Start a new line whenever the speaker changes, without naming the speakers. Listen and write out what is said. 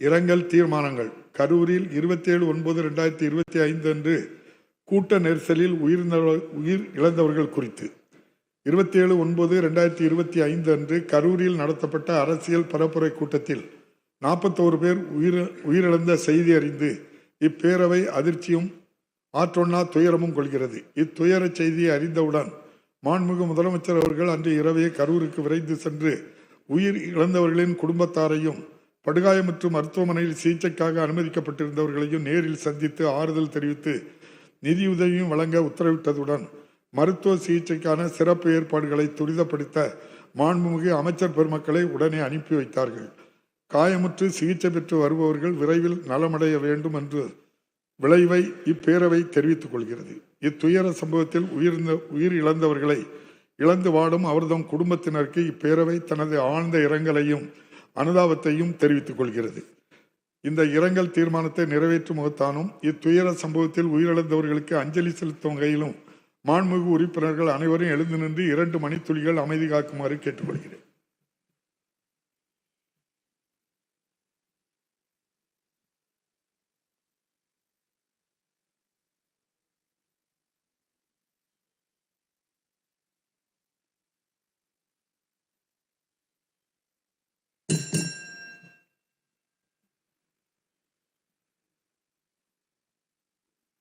இரங்கல் தீர்மானங்கள். கரூரில் 27/9/2025 அன்று கூட்ட நெரிசலில் உயிர் இழந்தவர்கள் குறித்து 27/9/2025 அன்று கரூரில் நடத்தப்பட்ட அரசியல் பரப்புரை கூட்டத்தில் 41 பேர் உயிரிழந்த செய்தி அறிந்து இப்பேரவை அதிர்ச்சியும் ஆற்றொன்னா துயரமும் கொள்கிறது. இத்துயர செய்தியை அறிந்தவுடன் மாண்புமிகு முதலமைச்சர் அவர்கள் அன்று இரவே கரூருக்கு விரைந்து சென்று உயிர் இழந்தவர்களின் குடும்பத்தாரையும் படுகாயமற்று மருத்துவமனையில் சிகிச்சைக்காக அனுமதிக்கப்பட்டிருந்தவர்களையும் நேரில் சந்தித்து ஆறுதல் தெரிவித்து நிதியுதவியும் வழங்க உத்தரவிட்டதுடன் மருத்துவ சிகிச்சைக்கான சிறப்பு ஏற்பாடுகளை துரிதப்படுத்த மாண்புமிகு அமைச்சர் பெருமக்களை உடனே அனுப்பி வைத்தார்கள். காயமுற்று சிகிச்சை பெற்று வருபவர்கள் விரைவில் நலமடைய வேண்டும் என்று விளைவை இப்பேரவை தெரிவித்துக் கொள்கிறது. இத்துயர சம்பவத்தில் உயிர் இழந்தவர்களை இழந்து வாடும் அவர்தம் குடும்பத்தினருக்கு இப்பேரவை தனது ஆழ்ந்த இரங்கலையும் அனுதாபத்தையும் தெரிவித்துக் கொள்கிறது. இந்த இரங்கல் தீர்மானத்தை நிறைவேற்றும் முகத்தானும் இத்துயர சம்பவத்தில் உயிரிழந்தவர்களுக்கு அஞ்சலி செலுத்தும் வகையிலும் மாண்புமிகு உறுப்பினர்கள் அனைவரும் எழுந்து நின்று 2 மணித்துளிகள் அமைதி காக்குமாறு கேட்டுக்கொள்கிறேன்.